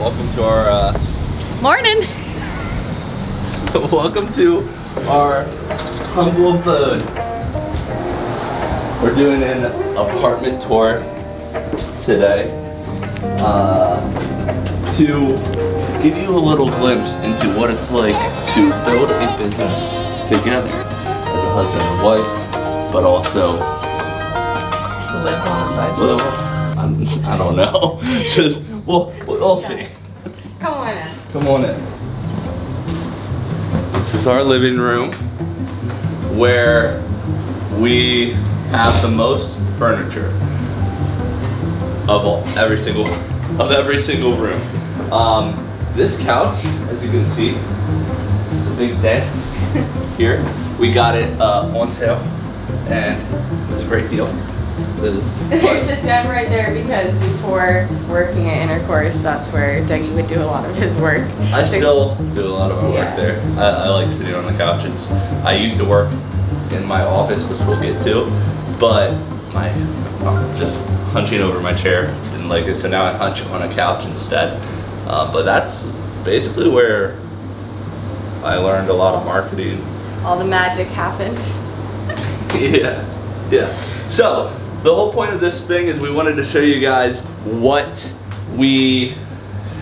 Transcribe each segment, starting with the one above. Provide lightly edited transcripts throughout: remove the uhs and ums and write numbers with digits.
Welcome to our morning. welcome to our humble abode. We're doing an apartment tour today to give you a little glimpse into what it's like to build a business together as a husband and wife, but also Live on a budget. I don't know. Just we'll see. Come on in. Come on in. This is our living room where we have the most furniture of every single room. This couch, as you can see, is a big dent here. We got it on sale, and it's a great deal. There's a gem right there because before working at Intercourse, that's where Dougie would do a lot of his work. I still do a lot of my work there. I like sitting on the couch. I used to work in my office, which we'll get to, but I'm just hunching over my chair didn't like it, so now I hunch on a couch instead. But that's basically where I learned a lot of marketing. All the magic happened. Yeah. So the whole point of this thing is we wanted to show you guys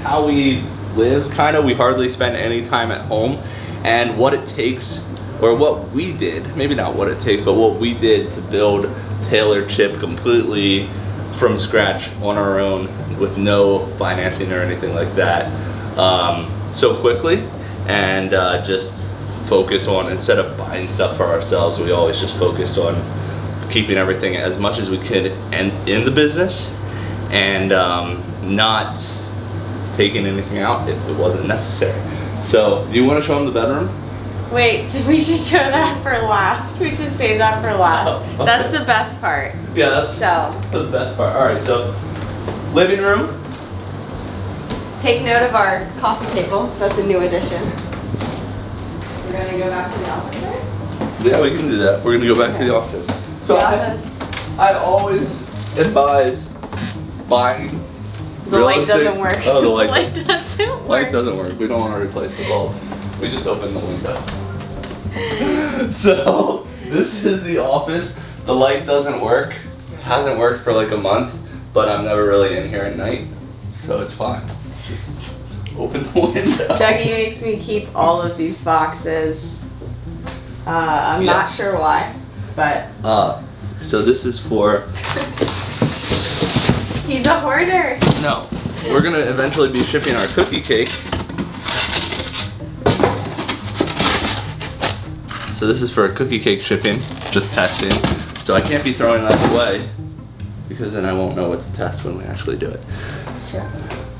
how we live, kind of. We hardly spend any time at home, and what it takes, or what we did, maybe not what it takes, but what we did to build Tailored Chip completely from scratch on our own with no financing or anything like that so quickly, and just focus on, instead of buying stuff for ourselves, we always just focus on keeping everything as much as we could in the business, and not taking anything out if it wasn't necessary. So, do you want to show them the bedroom? Wait, we should show that for last. We should save that for last. Oh, okay. That's the best part. Yeah, that's the best part. All right, so living room. Take note of our coffee table. That's a new addition. We're gonna go back to the office first. Yeah, we can do that. We're gonna go back to the office. So I always advise buying. The light doesn't work. Oh, the light doesn't work. Light doesn't work. We don't want to replace the bulb. We just opened the window. So this is the office. The light doesn't work. It hasn't worked for like a month, but I'm never really in here at night, so it's fine. Just open the window. Dougie makes me keep all of these boxes. I'm not sure why, but. So this is for. He's a hoarder. No, we're gonna eventually be shipping our cookie cake. So this is for a cookie cake shipping, just testing. So I can't be throwing that away because then I won't know what to test when we actually do it. That's true.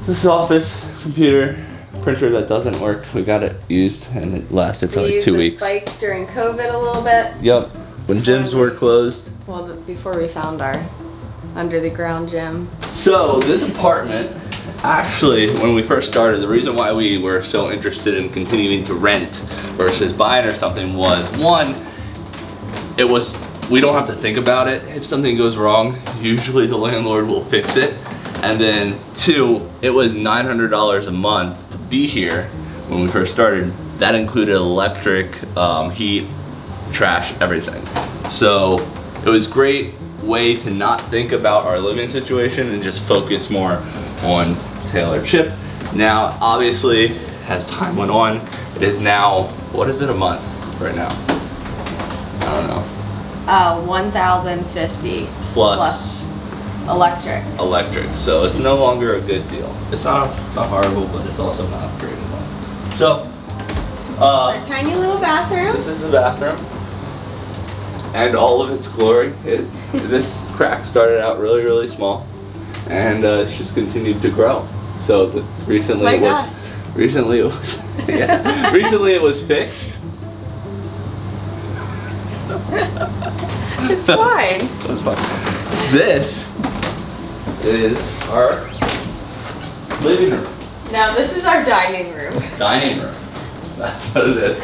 This office, computer, printer that doesn't work. We got it used and it lasted for like 2 weeks. We used the spike during COVID a little bit. Yep, when gyms were closed. Well, before we found our under the ground gym. So this apartment, actually, when we first started, the reason why we were so interested in continuing to rent versus buying or something was, one, we don't have to think about it. If something goes wrong, usually the landlord will fix it. And then two, it was $900 a month to be here when we first started. That included electric, heat, trash, everything. So it was great way to not think about our living situation and just focus more on Tailored Chip. Now, obviously, as time went on, it is now, what is it a month right now? I don't know. $1,050 plus electric. So it's no longer a good deal. It's not horrible, but it's also not great at all. So, our tiny little bathroom. This is the bathroom. And all of its glory. This crack started out really, really small, and it's just continued to grow. So recently it was fixed. It's fine. It was fine. This is our living room. Now this is our dining room. Dining room. That's what it is.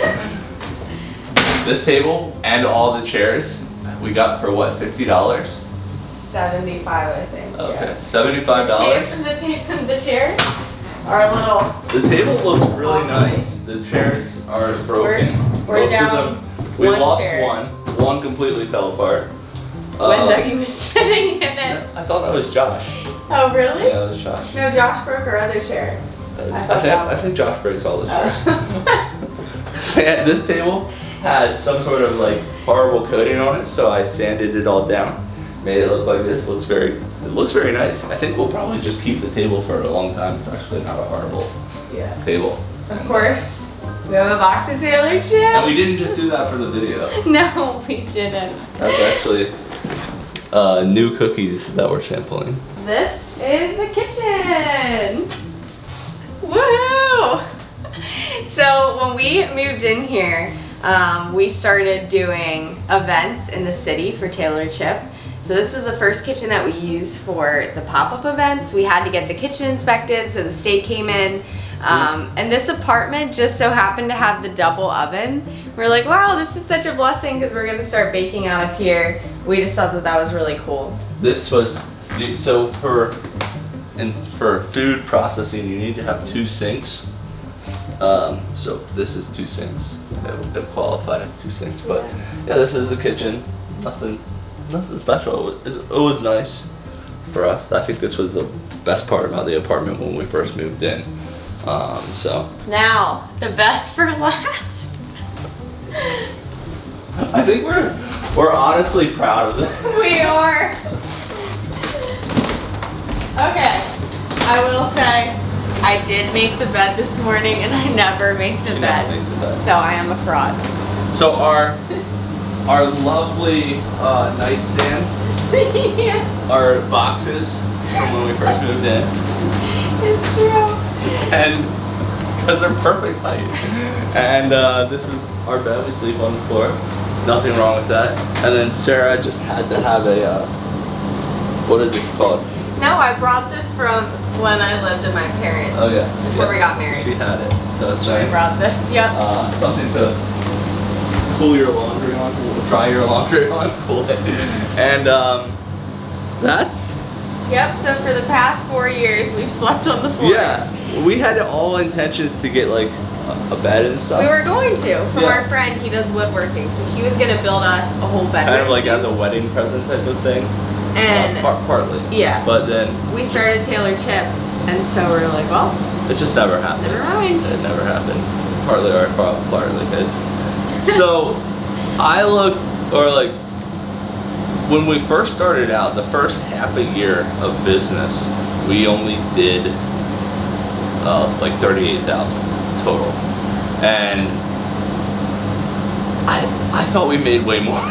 This table and all the chairs we got for what, $50? 75, I think. Okay, yeah. $75. The chairs? our little. The table looks really Walkway. nice. The chairs are broken. We're Most down of them, we one lost chair. one. One completely fell apart. When Dougie was sitting in it. I thought that was Josh. Oh, really? Yeah, that was Josh. No, Josh broke our other chair. I think Josh breaks all the chairs. Oh. This table had some sort of like horrible coating on it, so I sanded it all down, made it look like this. It looks very nice. I think we'll probably just keep the table for a long time. It's actually not a horrible table. Of course, we have a box of Taylor chips. And we didn't just do that for the video. No, we didn't. That's actually new cookies that we're sampling. This is the kitchen. Woohoo! So when we moved in here, we started doing events in the city for Taylor Chip. So this was the first kitchen that we used for the pop-up events. We had to get the kitchen inspected, so the state came in. And this apartment just so happened to have the double oven. We're like, wow, this is such a blessing because we're gonna start baking out of here. We just thought that that was really cool. This was, so for food processing, you need to have 2 sinks. So this is 2 sinks. It qualified as 2 sinks, but yeah, this is the kitchen. Nothing special. It was nice for us. I think this was the best part about the apartment when we first moved in. So now the best for last. I think we're honestly proud of this. We are. Okay, I will say I did make the bed this morning and I never make the bed. So I am a fraud. So our lovely nightstands are boxes from when we first moved in. It's true. And because they're perfect height. And this is our bed. We sleep on the floor. Nothing wrong with that. And then Sarah just had to have a what is this called? No, I brought this from when I lived at my parents. Oh yeah. Before we got married. She had it. So it's So we brought this. Yep. something to cool your laundry on, dry your laundry on, cool it. And that's. Yep. So for the past 4 years, we've slept on the floor. Yeah. We had all intentions to get like a bed and stuff. We were going to from Yeah. our friend. He does woodworking, so he was gonna build us a whole bedroom. Kind of like suite. as a wedding present type of thing. And Partly. yeah. But then we started Taylor Chip, and so we're like, well, it just never happened. never mind. It never happened. Partly our fault, partly his. So when we first started out, the first half a year of business, we only did like 38,000 total, and I thought we made way more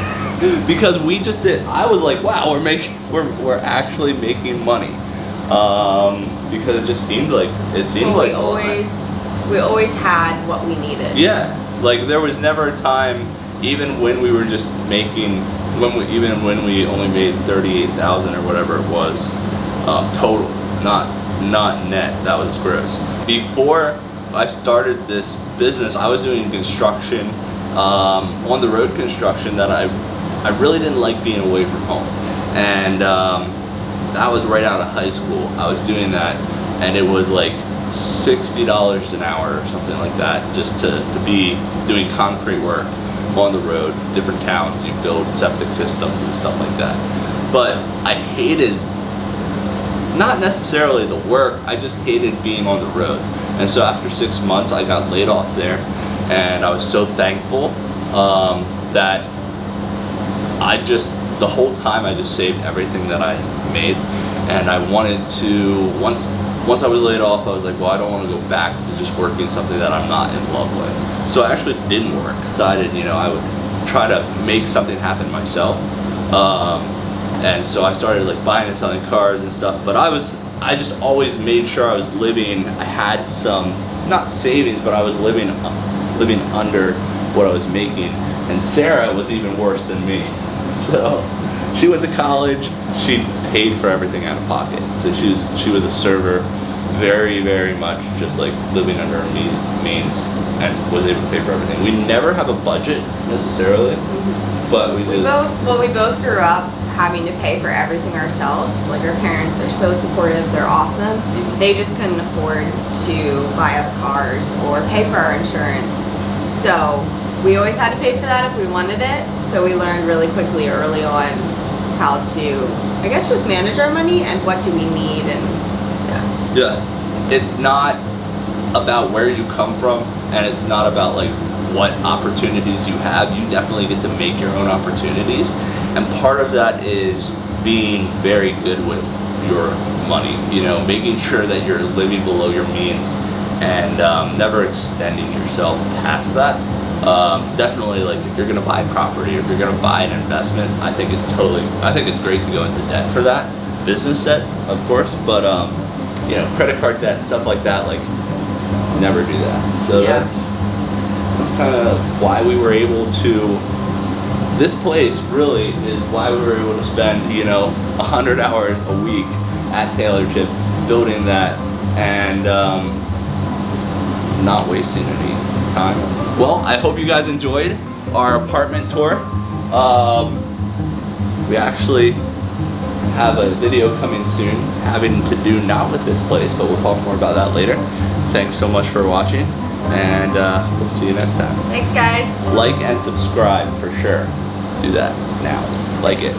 because we just did. I was like, wow, we're actually making money, because it just seemed like we always had what we needed. Yeah, like there was never a time, even when we were just making, even when we only made 38,000 or whatever it was, total, not net. That was gross. Before I started this business, I was doing construction, on the road construction that I really didn't like being away from home, and that was right out of high school. I was doing that, and it was like $60 an hour or something like that, just to be doing concrete work on the road, different towns. You build septic systems and stuff like that. But I hated, not necessarily the work, I just hated being on the road. And so after 6 months, I got laid off there, and I was so thankful that the whole time I just saved everything that I made, and I wanted to, once I was laid off, I was like, well, I don't want to go back to just working something that I'm not in love with. So I actually didn't work. Decided, I would try to make something happen myself. And so I started like buying and selling cars and stuff, but I just always made sure I was living, I had some, not savings, but I was living under what I was making. And Sarah was even worse than me. So she went to college, she paid for everything out of pocket. So she was a server very, very much just like living under our means and was able to pay for everything. We never have a budget necessarily, but we both grew up having to pay for everything ourselves. Like our parents are so supportive, they're awesome. They just couldn't afford to buy us cars or pay for our insurance. So we always had to pay for that if we wanted it. So we learned really quickly early on how to, I guess, just manage our money and what do we need and yeah. It's not about where you come from, and it's not about like what opportunities you have. You definitely get to make your own opportunities, and part of that is being very good with your money, you know, making sure that you're living below your means and never extending yourself past that. Definitely, like if you're gonna buy property or if you're gonna buy an investment, I think it's great to go into debt for that. Business debt, of course, but you know, credit card debt, stuff like that, like never do that. So that's kind of why we were able to, this place really is why we were able to spend, you know, 100 hours a week at Taylor Chip building that and not wasting any time. Well, I hope you guys enjoyed our apartment tour. We actually have a video coming soon having to do not with this place, but we'll talk more about that later. Thanks so much for watching, and we'll see you next time. Thanks, guys. Like and subscribe for sure. Do that now. Like it.